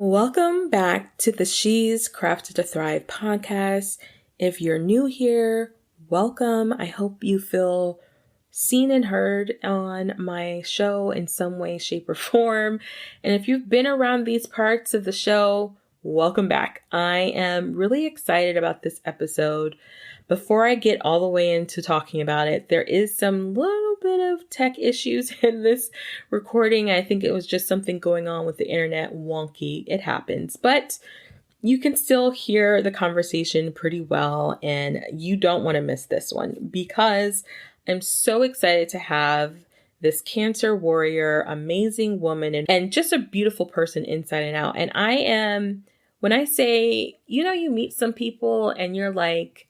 Welcome back to the She's Crafted to Thrive podcast. If you're new here, welcome. I hope you feel seen and heard on my show in some way, shape, or form. And if you've been around these parts of the show, welcome back. I am really excited about this episode. Before I get all the way into talking about it, there is some little bit of tech issues in this recording. I think it was just something going on with the internet, wonky. It happens, but you can still hear the conversation pretty well, and you don't want to miss this one because I'm so excited to have this cancer warrior, amazing woman, and just a beautiful person inside and out. And when I say, you meet some people and you're like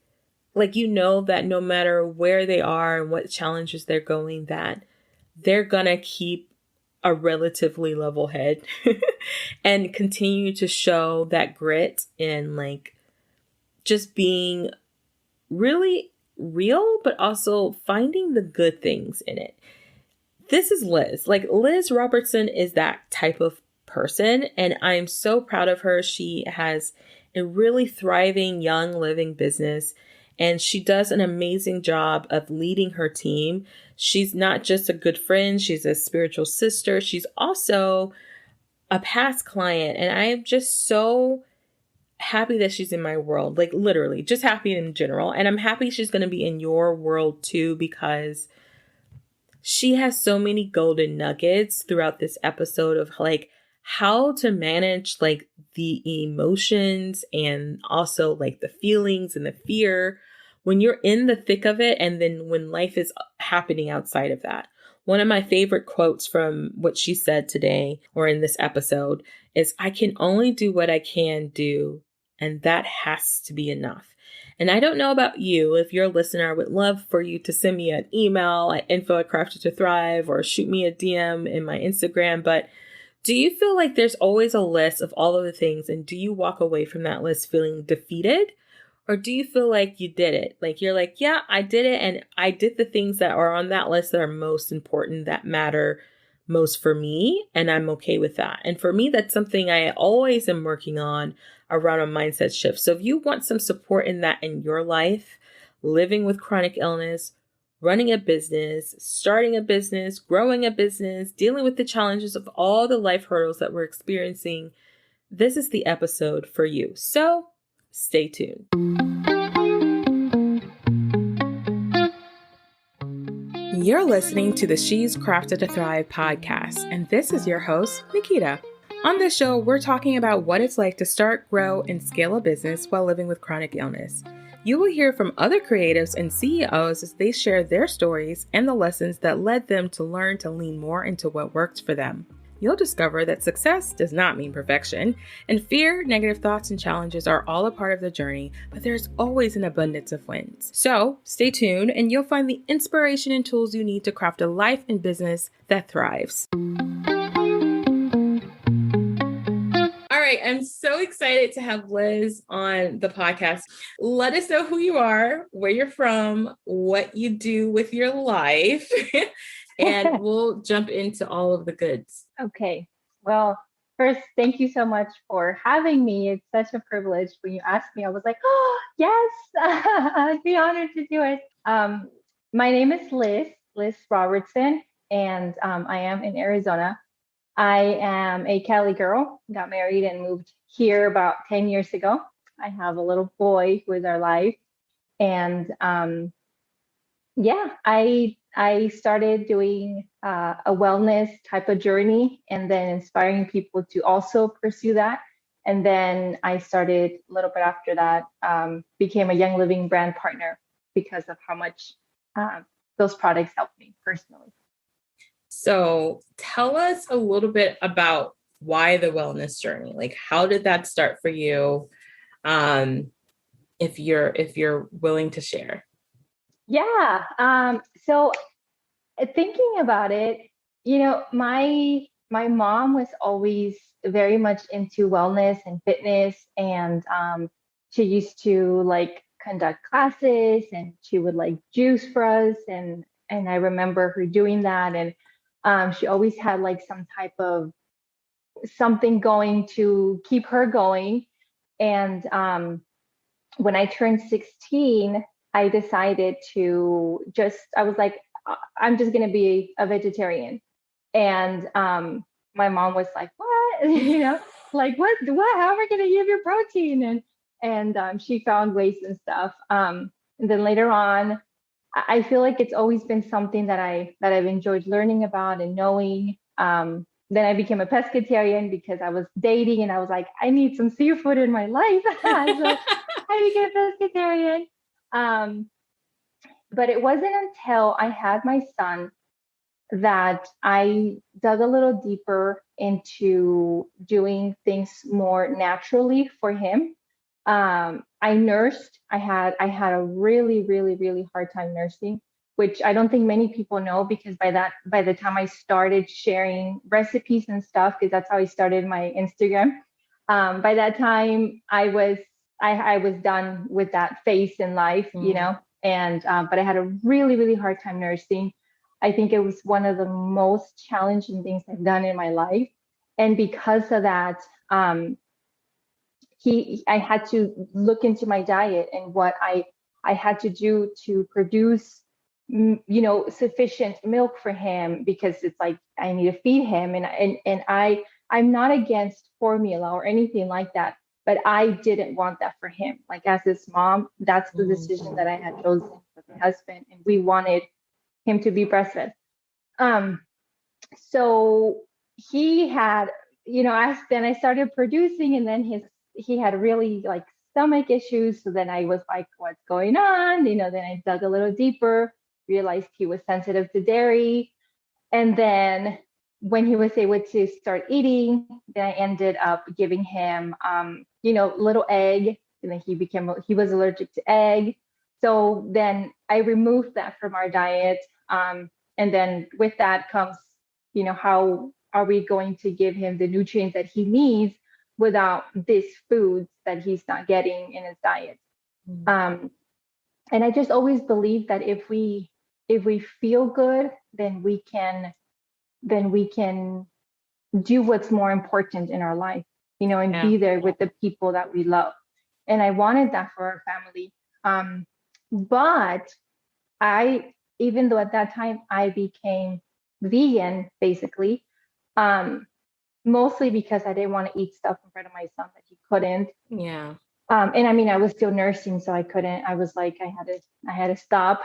that no matter where they are and what challenges they're going, that they're gonna keep a relatively level head and continue to show that grit and just being really real, but also finding the good things in it. This is Liz. Liz Robertson is that type of person, and I'm so proud of her. She has a really thriving, young, living business, and she does an amazing job of leading her team. She's not just a good friend, she's a spiritual sister. She's also a past client, and I am just so happy that she's in my world, literally just happy in general. And I'm happy she's going to be in your world too, because she has so many golden nuggets throughout this episode of how to manage the emotions and also the feelings and the fear when you're in the thick of it, and then when life is happening outside of that. One of my favorite quotes from what she said today or in this episode is, "I can only do what I can do, and that has to be enough." And I don't know about you. If you're a listener, I would love for you to send me an email at info@crafted2thrive or shoot me a DM in my Instagram. But do you feel like there's always a list of all of the things, and do you walk away from that list feeling defeated? Or do you feel like you did it? You're yeah, I did it, and I did the things that are on that list that are most important, that matter most for me, and I'm okay with that. And for me, that's something I always am working on around a mindset shift. So if you want some support in that in your life, living with chronic illness, running a business, starting a business, growing a business, dealing with the challenges of all the life hurdles that we're experiencing, this is the episode for you. So stay tuned. You're listening to the She's Crafted to Thrive podcast, and this is your host, Nikita. On this show, we're talking about what it's like to start, grow, and scale a business while living with chronic illness. You will hear from other creatives and CEOs as they share their stories and the lessons that led them to learn to lean more into what worked for them. You'll discover that success does not mean perfection, and fear, negative thoughts, and challenges are all a part of the journey, but there's always an abundance of wins. So stay tuned, and you'll find the inspiration and tools you need to craft a life and business that thrives. All right, I'm so excited to have Liz on the podcast. Let us know who you are, where you're from, what you do with your life, and we'll jump into all of the goods. Okay. Well, first, thank you so much for having me. It's such a privilege. When you asked me, I was like, oh, yes, I'd be honored to do it. My name is Liz Robertson, and I am in Arizona. I am a Cali girl, got married and moved here about 10 years ago. I have a little boy who is our life. And I started doing a wellness type of journey and then inspiring people to also pursue that. And then I started a little bit after that, became a Young Living brand partner because of how much those products helped me personally. So tell us a little bit about why the wellness journey. How did that start for you? If you're willing to share. Yeah. So thinking about it, my mom was always very much into wellness and fitness, and she used to conduct classes, and she would juice for us, and I remember her doing that, and she always had some type of something going to keep her going. And when I turned 16, I decided I was like, I'm just going to be a vegetarian. And my mom was like, what? Like, what? How am I going to give you protein? And she found ways and stuff. And then later on, I feel like it's always been something that I've enjoyed learning about and knowing. Then I became a pescatarian because I was dating and I was like, I need some seafood in my life. So I became pescatarian. But it wasn't until I had my son that I dug a little deeper into doing things more naturally for him. I nursed. I had a really, really, really hard time nursing, which I don't think many people know, because by the time I started sharing recipes and stuff, because that's how I started my Instagram. By that time I was done with that phase in life, and but I had a really, really hard time nursing. I think it was one of the most challenging things I've done in my life. And because of that, I had to look into my diet and what I had to do to produce, sufficient milk for him, because it's like I need to feed him, and I'm not against formula or anything like that, but I didn't want that for him. Like, as his mom, that's the decision that I had chosen with my husband, and we wanted him to be breastfed. So he had, then I started producing, and then he had really like stomach issues. So then I was like, what's going on? Then I dug a little deeper, realized he was sensitive to dairy. And then when he was able to start eating, then I ended up giving him, little egg. And then he was allergic to egg. So then I removed that from our diet. And then with that comes, how are we going to give him the nutrients that he needs without these foods that he's not getting in his diet? And I just always believe that if we feel good, then we can do what's more important in our life, and be there with the people that we love. And I wanted that for our family. But even though at that time I became vegan, basically, mostly because I didn't want to eat stuff in front of my son that he couldn't. Yeah. And I mean, I was still nursing, so I couldn't. I was like, I had to stop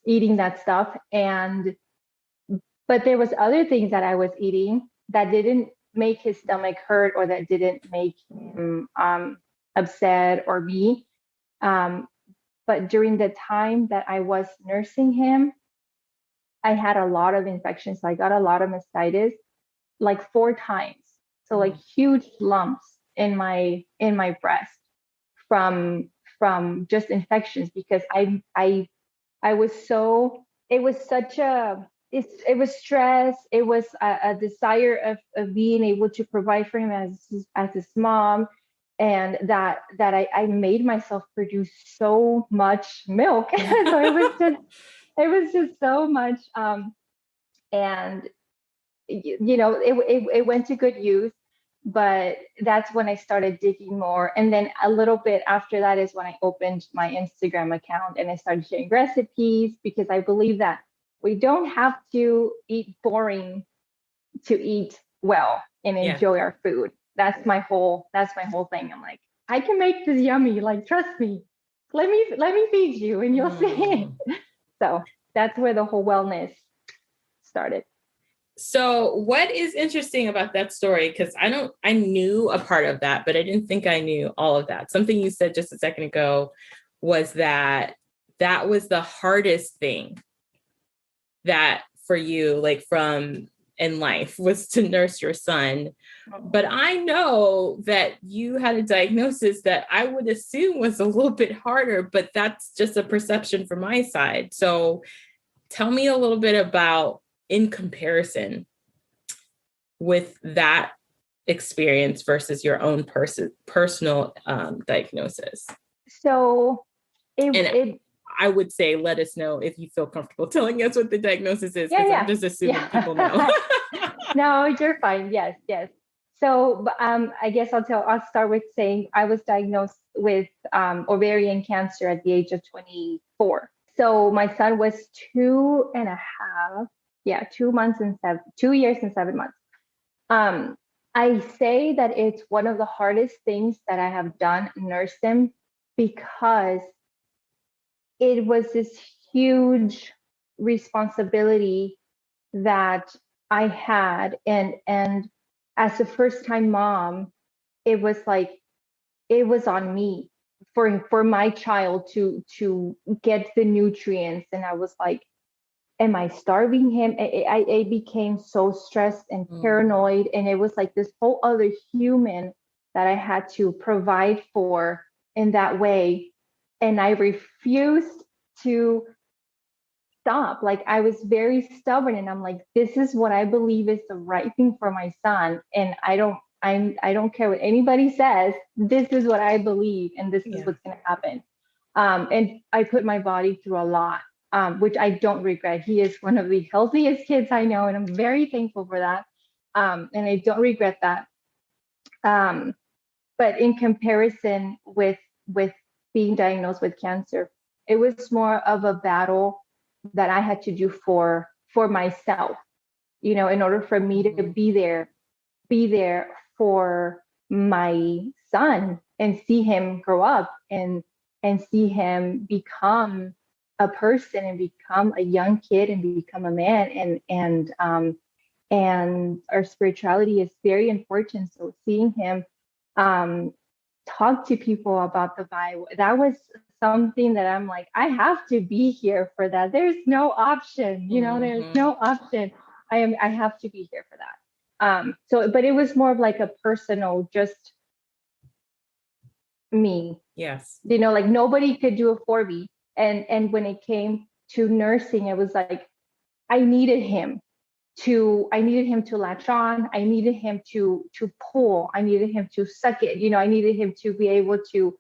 eating that stuff. But there was other things that I was eating that didn't make his stomach hurt, or that didn't make him upset or me. But during the time that I was nursing him, I had a lot of infections. So I got a lot of mastitis, like 4 times. So like huge lumps in my breast from just infections, because I was so, it was such a, it was stress. It was a desire of being able to provide for him as his mom, and that I made myself produce so much milk. So it was just so much. And it went to good use. But that's when I started digging more. And then a little bit after that is when I opened my Instagram account and I started sharing recipes, because I believe that we don't have to eat boring to eat well and enjoy our food. That's my whole thing. I'm like, I can make this yummy. Like, trust me. Let me feed you and you'll see. So that's where the whole wellness started. So what is interesting about that story? Because I knew a part of that, but I didn't think I knew all of that. Something you said just a second ago was that was the hardest thing that for you, like from in life, was to nurse your son. But I know that you had a diagnosis that I would assume was a little bit harder, but that's just a perception from my side. So tell me a little bit about, in comparison with that experience versus your own personal diagnosis. So I would say, let us know if you feel comfortable telling us what the diagnosis is, because I'm just assuming people know. No, you're fine. Yes, yes. So, I guess I'll start with saying I was diagnosed with ovarian cancer at the age of 24. So my son was 2.5, yeah, 2 months and 2 years and 7 months. Um, I say that it's one of the hardest things that I have done, nurse him, because it was this huge responsibility that I had, and as a first time mom, it was like it was on me for my child to get the nutrients, and I was like, am I starving him? I became so stressed and Mm. paranoid, and it was like this whole other human that I had to provide for in that way, and I refused to stop. Like I was very stubborn, and I'm like, this is what I believe is the right thing for my son, and I don't care what anybody says. This is what I believe, and this is Yeah. what's going to happen. And I put my body through a lot, which I don't regret. He is one of the healthiest kids I know, and I'm very thankful for that. And I don't regret that. Um, but in comparison with being diagnosed with cancer, it was more of a battle that I had to do for myself, in order for me to Mhm. be there for my son and see him grow up and see him become a person and become a young kid and become a man, and our spirituality is very important. So seeing him um, talk to people about the Bible, that was something that I'm like, I have to be here for that. There's no option, there's Mhm. no option. I have to be here for that. So, but it was more of like a personal, just me, Yes. like nobody could do it for me. And when it came to nursing, it was like I needed him to latch on. I needed him to pull. I needed him to suck it. I needed him to be able to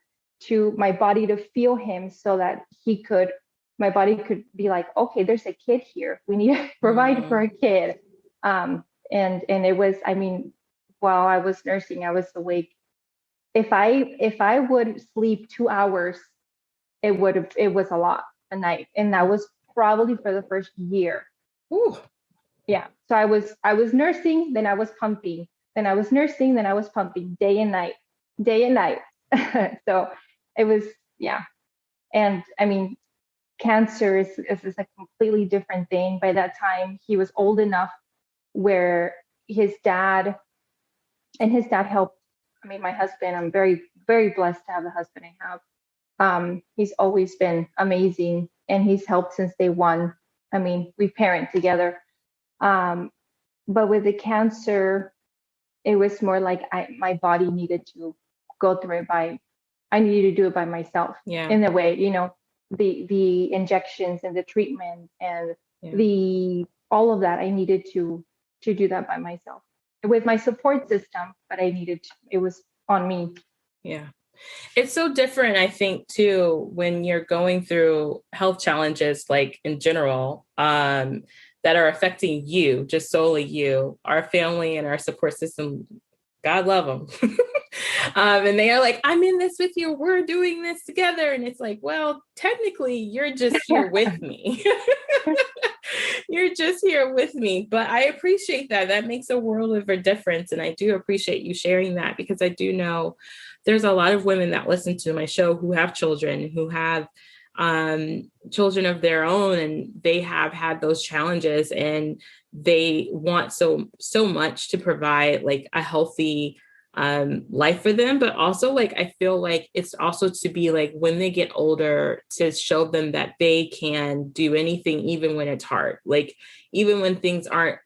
my body to feel him so that my body could be like, okay, there's a kid here. We need to provide for Mm. a kid. And it was, I mean, while I was nursing, I was awake. If I would sleep 2 hours, it was a lot a night. And that was probably for the first year. Ooh. Yeah. So I was nursing, then I was pumping, then I was nursing, then I was pumping day and night, day and night. So it was, yeah. And I mean, cancer is a completely different thing. By that time, he was old enough where his dad his dad helped. I mean, my husband, I'm very, very blessed to have the husband I have. He's always been amazing, and he's helped since day one. I mean, we parent together. Um, but with the cancer, it was more like my body needed to go through it I needed to do it by myself Yeah. in a way, the injections and the treatment and Yeah. the all of that. I needed to do that by myself with my support system, but it was on me. Yeah. It's so different, I think, too, when you're going through health challenges, like in general, that are affecting you, just solely you, our family and our support system. God love them. And they are like, I'm in this with you. We're doing this together. And it's like, well, technically, you're just here with me. You're just here with me. But I appreciate that. That makes a world of a difference. And I do appreciate you sharing that, because I do know there's a lot of women that listen to my show who have children, who have children of their own, and they have had those challenges, and they want so much to provide like a healthy life for them. But also, like, I feel like it's also to be like, when they get older, to show them that they can do anything, even when it's hard, like even when things aren't,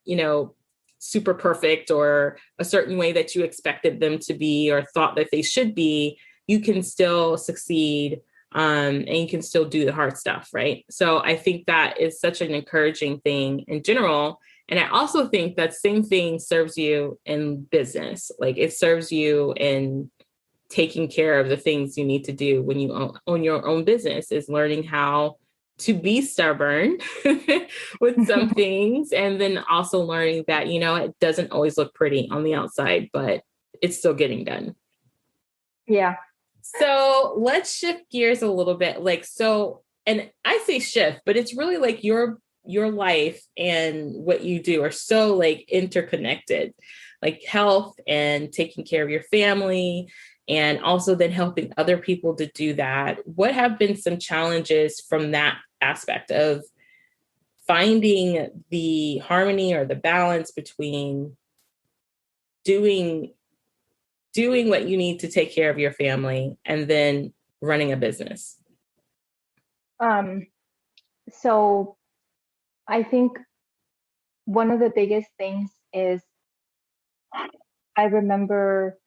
super perfect or a certain way that you expected them to be or thought that they should be, you can still succeed, and you can still do the hard stuff, right? So I think that is such an encouraging thing in general. And I also think that same thing serves you in business. Like, it serves you in taking care of the things you need to do when you own your own business, is learning how to be stubborn with some things, and then also learning that, it doesn't always look pretty on the outside, but it's still getting done. Yeah. So let's shift gears a little bit. And I say shift, but it's really like your life and what you do are so like interconnected, like health and taking care of your family, and also then helping other people to do that. What have been some challenges from that aspect of finding the harmony or the balance between doing what you need to take care of your family and then running a business? So I think one of the biggest things is I remember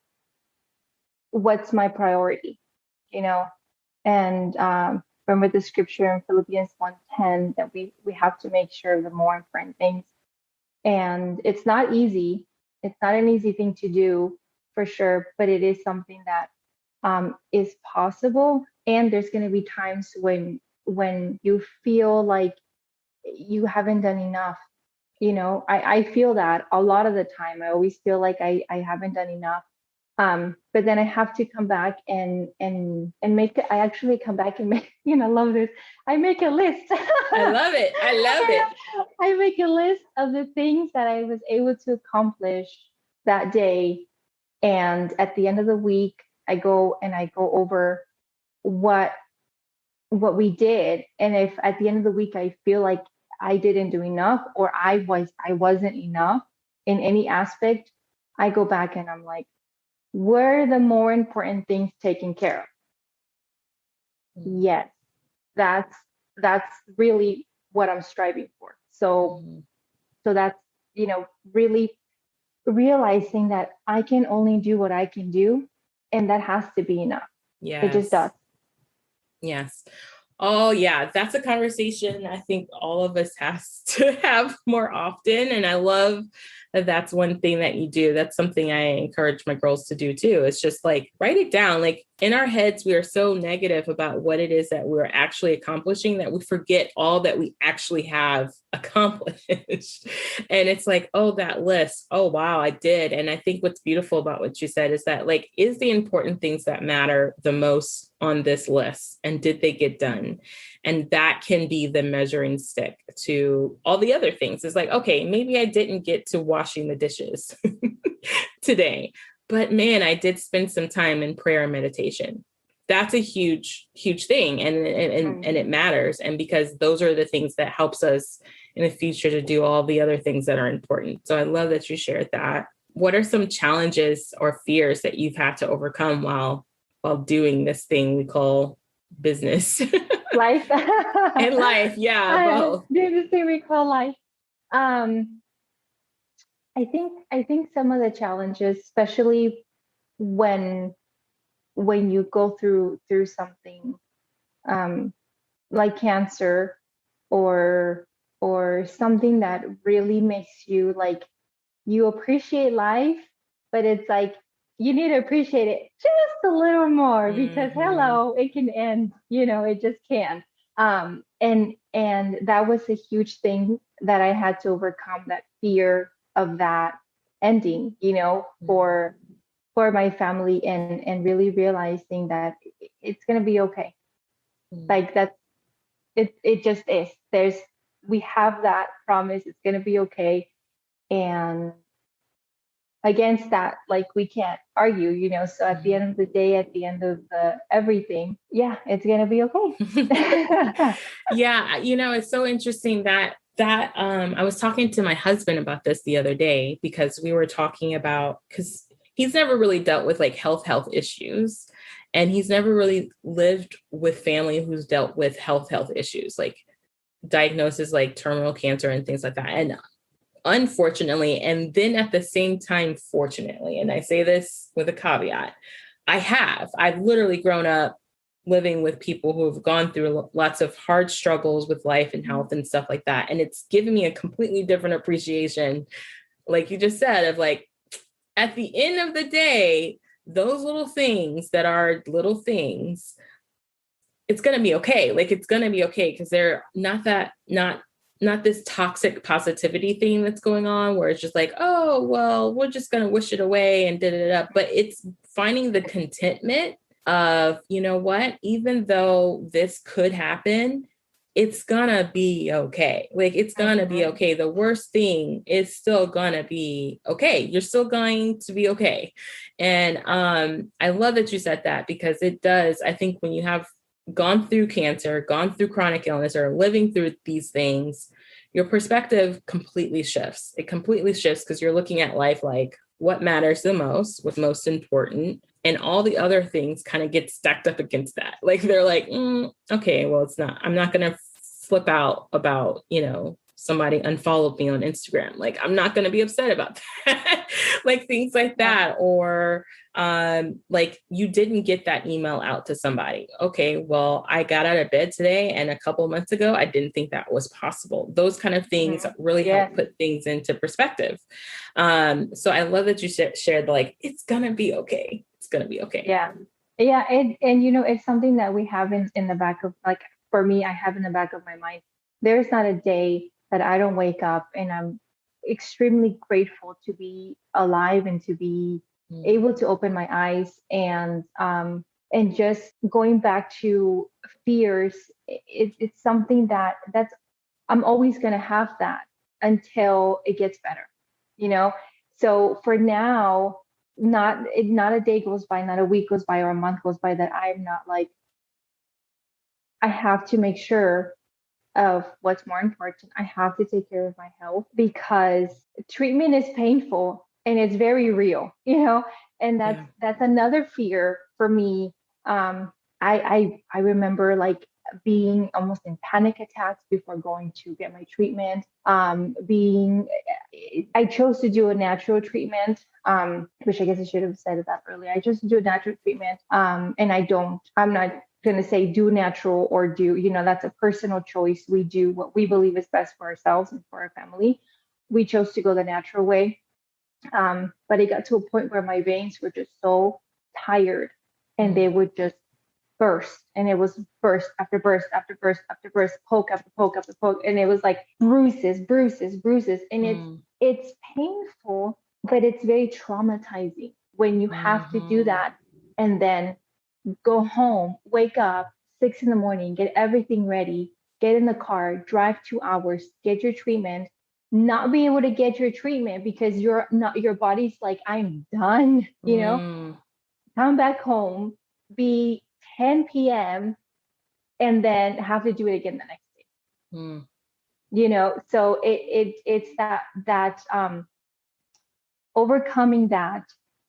what's my priority, and remember the scripture in Philippians 1:10 that we have to make sure the more important things. And it's not easy. It's not an easy thing to do for sure, but it is something that is possible. And there's going to be times when you feel like you haven't done enough. I feel that a lot of the time. I always feel like I haven't done enough. But then I have to come back and make I actually come back and make, love this. I make a list. I love it. I love it. I make a list of the things that I was able to accomplish that day. And at the end of the week, I go over what we did. And if at the end of the week I feel like I didn't do enough, or I wasn't enough in any aspect, I go back and I'm like, were the more important things taken care of? Yes, that's really what I'm striving for. So that's, really realizing that I can only do what I can do, and that has to be enough. Yes. It just does. Yes. Oh yeah, that's a conversation I think all of us has to have more often. And I love that that's one thing that you do. That's something I encourage my girls to do too. It's just like, write it down. Like in our heads, we are so negative about what it is that we're actually accomplishing that we forget all that we actually have accomplished. And it's like, oh, that list. Oh, wow, I did. And I think what's beautiful about what you said is that like, is the important things that matter the most on this list, and did they get done? And that can be the measuring stick to all the other things. It's like, okay, maybe I didn't get to washing the dishes today, but man, I did spend some time in prayer and meditation. That's a huge, huge thing. And it matters. And because those are the things that helps us in the future to do all the other things that are important. So I love that you shared that. What are some challenges or fears that you've had to overcome while doing this thing we call business? Life. And life, yeah, both. Doing this thing we call life. I think some of the challenges, especially when you go through something like cancer, or something that really makes you like, you appreciate life, but it's like you need to appreciate it just a little more, because hello, it can end, it just can. And that was a huge thing that I had to overcome, that fear of that ending, for my family, and really realizing that it's going to be okay. Like that, it just is. We have that promise, it's going to be okay. And against that, like, we can't argue, so at the end of the day, at the end of everything, yeah, it's going to be okay. Yeah. It's so interesting that I was talking to my husband about this the other day, because we were talking about, because he's never really dealt with like health issues, and he's never really lived with family who's dealt with health issues, like diagnoses like terminal cancer and things like that. And unfortunately, and then at the same time, fortunately, and I say this with a caveat, I've literally grown up living with people who have gone through lots of hard struggles with life and health and stuff like that. And it's given me a completely different appreciation, like you just said, of like, at the end of the day, those little things that are little things it's going to be okay. Like, it's going to be okay. Because they're not this toxic positivity thing that's going on where it's just like, oh, well, we're just going to wish it away and da da da. But it's finding the contentment of, you know what, even though this could happen, it's gonna be okay. Like, it's gonna be okay. The worst thing is still gonna be okay. You're still going to be okay. And I love that you said that, because it does. I think when you have gone through cancer, gone through chronic illness, or living through these things, your perspective completely shifts. It completely shifts because you're looking at life like, what matters the most, what's most important, and all the other things kind of get stacked up against that. Like, they're like, okay, well, it's not, I'm not going to flip out about, somebody unfollowed me on Instagram. Like, I'm not going to be upset about that. Like, things like that. Or like, you didn't get that email out to somebody. Okay, well, I got out of bed today, and a couple of months ago, I didn't think that was possible. Those kind of things really help put things into perspective. So I love that you shared, like, it's going to be okay. It's going to be okay. Yeah. Yeah. And it's something that we have in the back of, like, for me, I have in the back of my mind. There's not a day that I don't wake up and I'm extremely grateful to be alive and to be able to open my eyes. And just going back to fears, it's something that's I'm always going to have that until it gets better, So for now, not a day goes by, not a week goes by, or a month goes by that I'm not like, I have to make sure of what's more important. I have to take care of my health, because treatment is painful and it's very real, and that's another fear for me. I remember, like, being almost in panic attacks before going to get my treatment. I chose to do a natural treatment, which I guess I should have said that earlier. I chose to do a natural treatment, and I'm not going to say do natural or do, that's a personal choice. We do what we believe is best for ourselves and for our family. We chose to go the natural way. But it got to a point where my veins were just so tired, and they would just burst, and it was burst after burst after burst after burst, poke after poke after poke, and it was like bruises, and it's painful, but it's very traumatizing when you have to do that, and then go home, wake up 6 a.m, get everything ready, get in the car, drive 2 hours, get your treatment, not be able to get your treatment because your body's like, I'm done, come back home, be 10 p.m. and then have to do it again the next day. So it's that overcoming that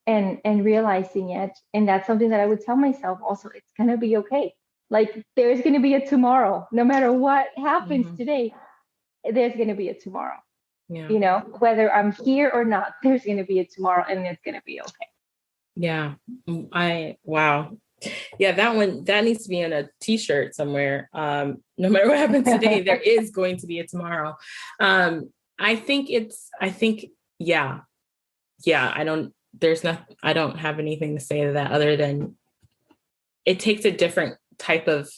and realizing it. And that's something that I would tell myself also, it's going to be okay. Like, there's going to be a tomorrow. No matter what happens today, there's going to be a tomorrow. Whether I'm here or not, there's going to be a tomorrow, and it's going to be okay. Yeah. Wow. Yeah, that needs to be on a t-shirt somewhere. No matter what happens today, there is going to be a tomorrow. I think, I don't have anything to say to that other than it takes a different type of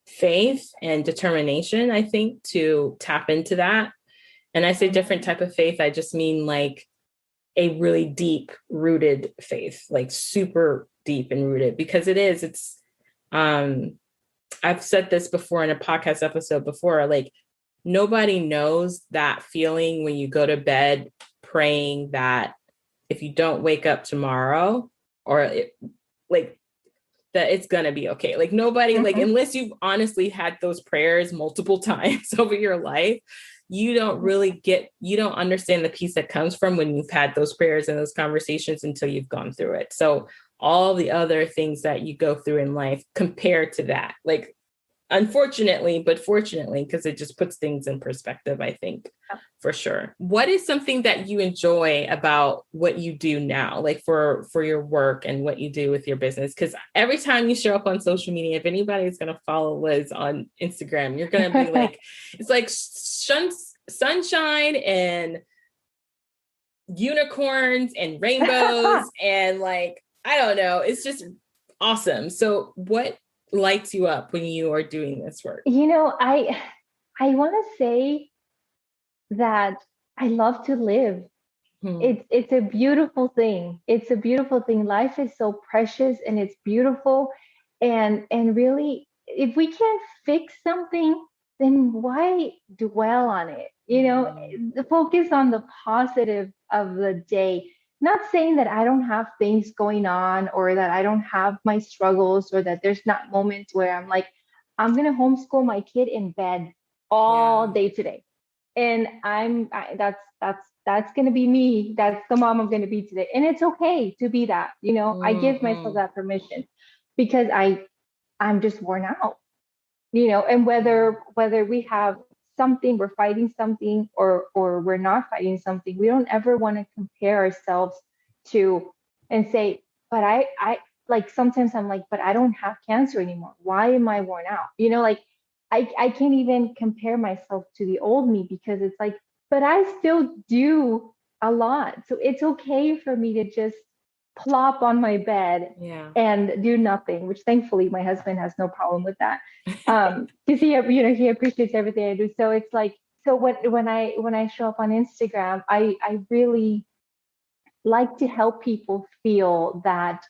faith and determination, I think, to tap into that. And I say different type of faith, I just mean like a really deep rooted faith, like super deep and rooted, because I've said this before in a podcast episode before, like, nobody knows that feeling when you go to bed praying that if you don't wake up tomorrow, that it's going to be okay. Like, nobody, like, unless you've honestly had those prayers multiple times over your life, you don't understand the peace that comes from when you've had those prayers and those conversations until you've gone through it. So all the other things that you go through in life compared to that, like, unfortunately, but fortunately, because it just puts things in perspective, I think, for sure. What is something that you enjoy about what you do now, like for your work and what you do with your business? Because every time you show up on social media, if anybody's going to follow Liz on Instagram, you're going to be like, it's like sunshine and unicorns and rainbows and, like, I don't know, it's just awesome. So what lights you up when you are doing this work? I want to say that I love to live. Hmm. It's a beautiful thing. It's a beautiful thing. Life is so precious and it's beautiful. And really, if we can't fix something, then why dwell on it? Mhm. The focus on the positive of the day. Not saying that I don't have things going on or that I don't have my struggles or that there's not moments where I'm like, I'm gonna homeschool my kid in bed all Yeah. day today, and that's gonna be me. That's the mom I'm gonna be today, and it's okay to be that. I give myself Mm-mm. that permission because I'm just worn out. And Yeah. whether we have something, we're fighting something, or we're not fighting something, we don't ever want to compare ourselves to and say, but I like sometimes I'm like, but I don't have cancer anymore. Why am I worn out? Like I can't even compare myself to the old me because it's like, but I still do a lot. So it's okay for me to just plop on my bed Yeah. and do nothing, which thankfully my husband has no problem with that. Because he appreciates everything I do. So it's like, so when I show up on Instagram, I really like to help people feel that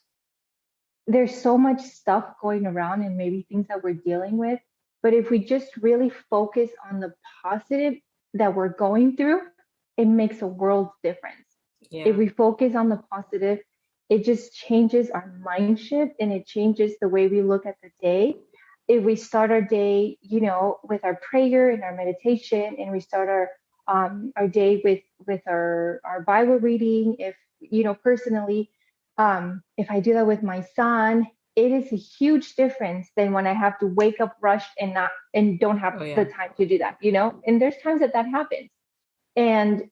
there's so much stuff going around and maybe things that we're dealing with. But if we just really focus on the positive that we're going through, it makes a world difference. If Yeah. we focus on the positive, it just changes our mind shift and it changes the way we look at the day. If we start our day, with our prayer and our meditation, and we start our day with our Bible reading, if personally, if I do that with my son, it is a huge difference than when I have to wake up rushed and don't have Oh the yeah. time to do that. And there's times that happens, and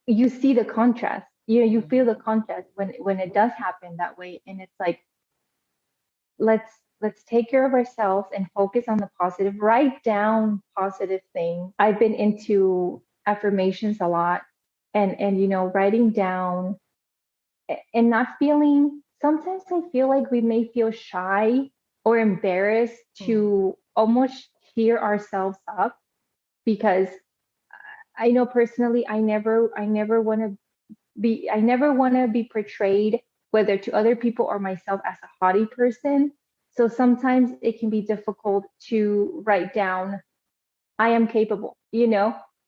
you see the contrast. You feel Mhm. the contrast when it does happen that way, and it's like, let's take care of ourselves and focus on the positive. Write down positive things. I've been into affirmations a lot, and writing down and not feeling. Sometimes I feel like we may feel shy or embarrassed Mm. to almost cheer ourselves up, because I know personally I never want to be portrayed, whether to other people or myself, as a haughty person. So sometimes it can be difficult to write down, I am capable,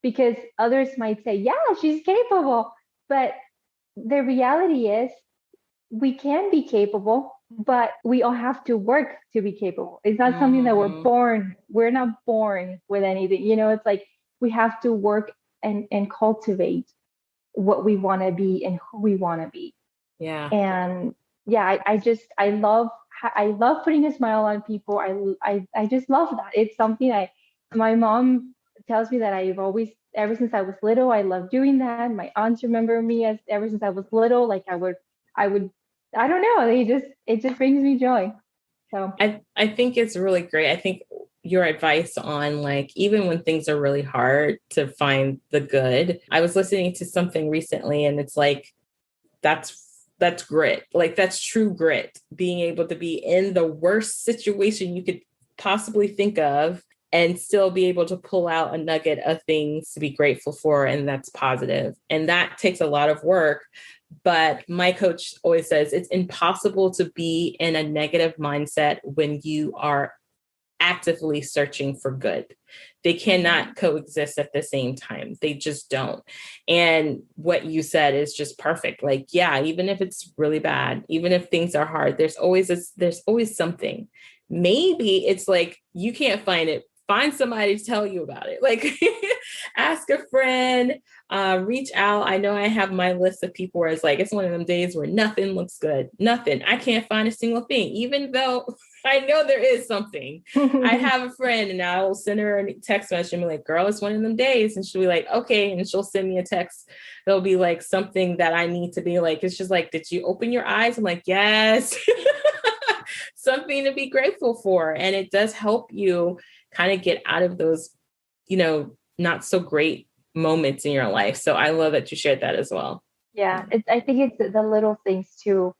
because others might say, yeah, she's capable. But the reality is, we can be capable, but we all have to work to be capable. It's not something that Mhm. we're not born with anything. It's like we have to work and cultivate what we want to be and who we want to be. Yeah. And yeah, I love putting a smile on people. I just love that. It's something my mom tells me that I've always, ever since I was little, I love doing that. My aunts remember me as ever since I was little. Like I would, I don't know. It just brings me joy. So I think it's really great. I think your advice on like even when things are really hard to find the good. I was listening to something recently and it's like that's grit. Like that's true grit. Being able to be in the worst situation you could possibly think of and still be able to pull out a nugget of things to be grateful for and that's positive. And that takes a lot of work. But my coach always says it's impossible to be in a negative mindset when you are actively searching for good. They cannot coexist at the same time. They just don't. And what you said is just perfect. Like, yeah, even if it's really bad, even if things are hard, there's always something. Maybe it's like you can't find it. Find somebody to tell you about it. Like ask a friend, reach out. I know I have my list of people where it's like it's one of them days where nothing looks good. Nothing. I can't find a single thing, even though I know there is something. I have a friend and I will send her a text message and be like, girl, it's one of them days. And she'll be like, okay. And she'll send me a text. There'll be like something that I need to be like, it's just like, did you open your eyes? I'm like, yes. Something to be grateful for. And it does help you kind of get out of those, not so great moments in your life. So I love that you shared that as well. yeah, I think it's the little things too.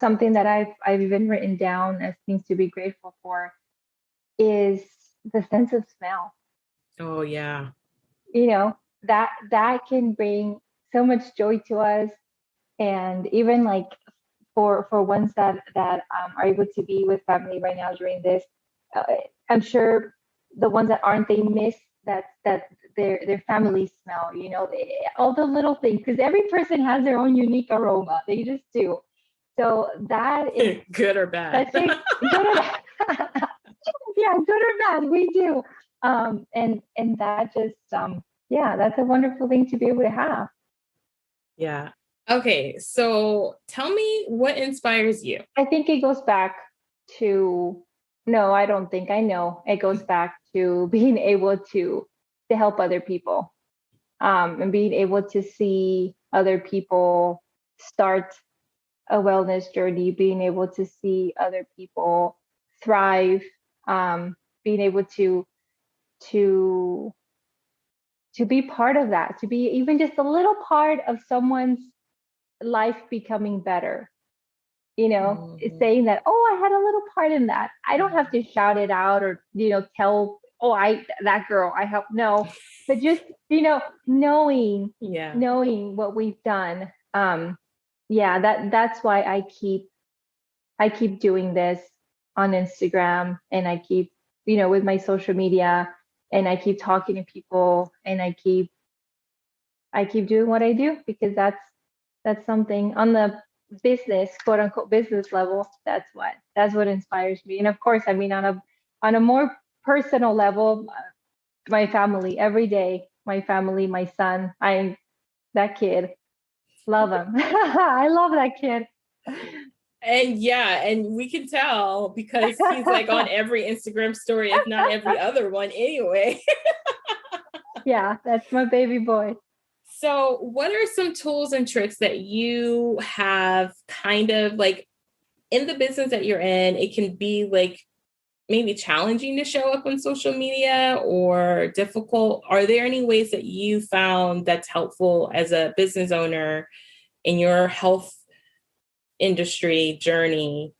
something that I've even written down as things to be grateful for is the sense of smell. Oh, yeah. You know, that can bring so much joy to us. And even like for ones that are able to be with family right now during this, uh, I'm sure the ones that aren't, they miss that their family smell, you know, all the little things, because every person has their own unique aroma. They just do. So that is Good or bad. such a good or bad. Yeah, good or bad, we do. And that just yeah, that's a wonderful thing to be able to have. Yeah. Okay. So tell me what inspires you. I think it goes back to, no, I don't think, I know it goes back to being able to help other people, and being able to see other people start a wellness journey, being able to see other people thrive, being able to to be part of that, to be even just a little part of someone's life becoming better. You know, Mhm. saying that, oh, I had a little part in that. I don't have to shout it out or, you know, tell, oh, that girl, I helped. No, but just, you know, Yeah. knowing what we've done. Yeah, that's why I keep doing this on Instagram, and I keep, you know, with my social media, and I keep talking to people, and I keep doing what I do, because that's something on the business, quote unquote business level. That's what inspires me. And of course, I mean, on a more personal level, my family every day, my family, my son, I'm that kid. Love him. I love that kid. And yeah, and we can tell because he's like on every Instagram story, if not every other one anyway. Yeah, that's my baby boy. So, what are some tools and tricks that you have kind of like in the business that you're in? It can be like maybe challenging to show up on social media or difficult. Are there any ways that you found that's helpful as a business owner in your health industry journey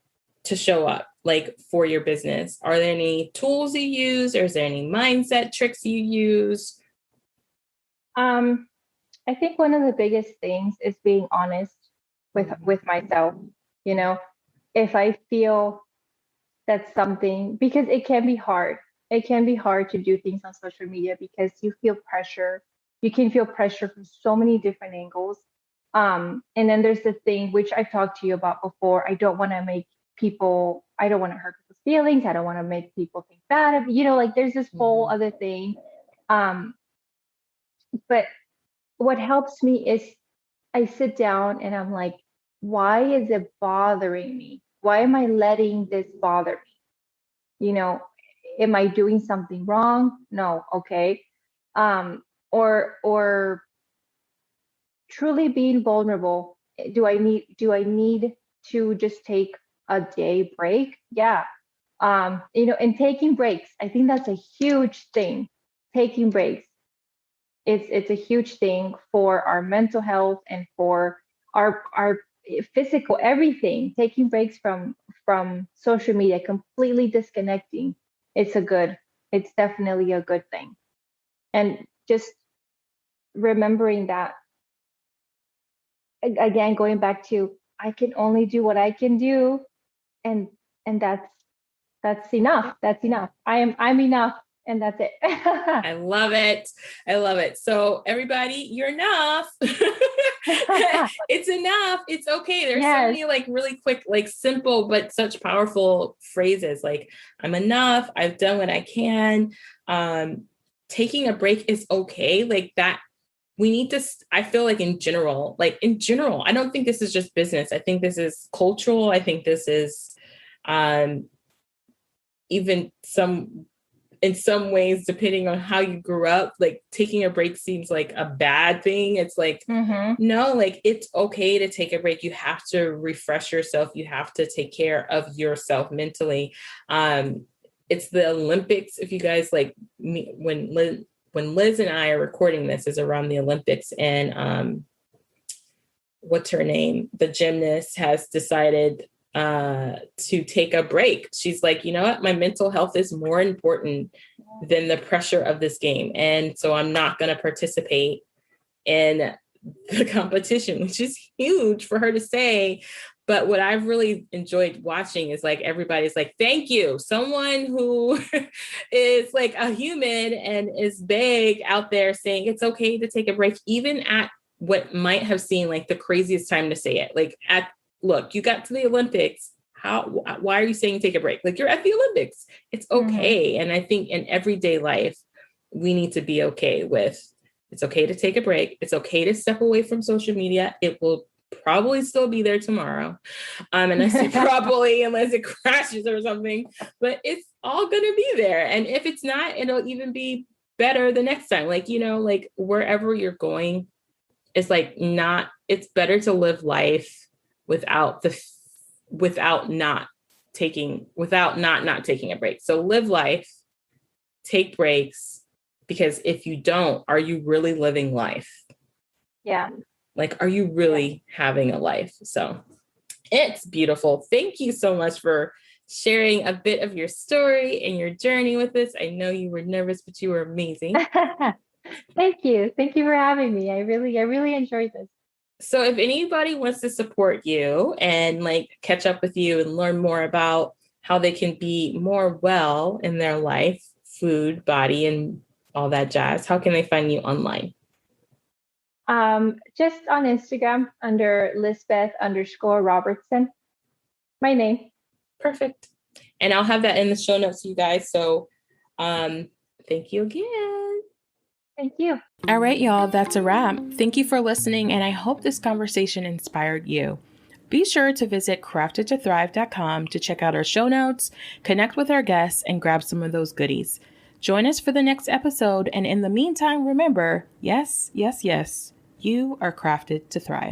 to show up like for your business? Are there any tools you use, or is there any mindset tricks you use? Um, I think one of the biggest things is being honest with myself. You know, if I feel that's something, because it can be hard. It can be hard to do things on social media because you feel pressure. You can feel pressure from so many different angles. And then there's the thing which I've talked to you about before. I don't want to make people, I don't want to hurt people's feelings. I don't want to make people think bad of, you know, like there's this whole Mhm. other thing. Um, but what helps me is I sit down and I'm like, why is it bothering me? Why am I letting this bother me? You know, am I doing something wrong? No, okay. Or truly being vulnerable. Do I need to just take a day break? Yeah. You know, and taking breaks. I think that's a huge thing. Taking breaks. It's a huge thing for our mental health and for our physical everything. Taking breaks from social media, completely disconnecting. It's definitely a good thing. And just remembering that, again, going back to, I can only do what I can do, and that's enough. That's enough. I'm enough, and that's it. I love it. I love it. So, everybody, you're enough. It's enough. It's okay. There's so Yes. many like really quick, like simple, but such powerful phrases like, I'm enough. I've done what I can. Um, Taking a break is okay. Like that. We need to, I feel like in general, I don't think this is just business. I think this is cultural. I think this is um, even some in some ways, depending on how you grew up, like taking a break seems like a bad thing. It's like, Mm-hmm. no, like it's okay to take a break. You have to refresh yourself. You have to take care of yourself mentally. It's the Olympics. If you guys like me, when Liz and I are recording this is around the Olympics, and what's her name? The gymnast has decided to take a break. She's like, you know what? My mental health is more important than the pressure of this game. And so I'm not going to participate in the competition, which is huge for her to say. But what I've really enjoyed watching is like everybody's like, thank you. Someone who is like a human and is big out there saying it's okay to take a break, even at what might have seemed like the craziest time to say it. Like, look, you got to the Olympics. Why are you saying take a break? Like, you're at the Olympics. It's okay. And I think in everyday life, we need to be okay with it's okay to take a break. It's okay to step away from social media. It will probably still be there tomorrow. And I say probably unless it crashes or something, but it's all going to be there. And if it's not, it'll even be better the next time. Like, you know, like wherever you're going, it's like it's better to live life without not taking a break. So live life, take breaks, because if you don't, are you really living life? Yeah. Like, are you really having a life? So it's beautiful. Thank you so much for sharing a bit of your story and your journey with us. I know you were nervous, but you were amazing. Thank you. Thank you for having me. I really enjoyed this. So if anybody wants to support you and like catch up with you and learn more about how they can be more well in their life, food, body, and all that jazz, how can they find you online? Just on Instagram under Lizbeth_Robertson. My name. Perfect. And I'll have that in the show notes, you guys. So thank you again. Thank you. All right, y'all, that's a wrap. Thank you for listening, and I hope this conversation inspired you. Be sure to visit craftedtothrive.com to check out our show notes, connect with our guests, and grab some of those goodies. Join us for the next episode, and in the meantime, remember, yes, you are crafted to thrive.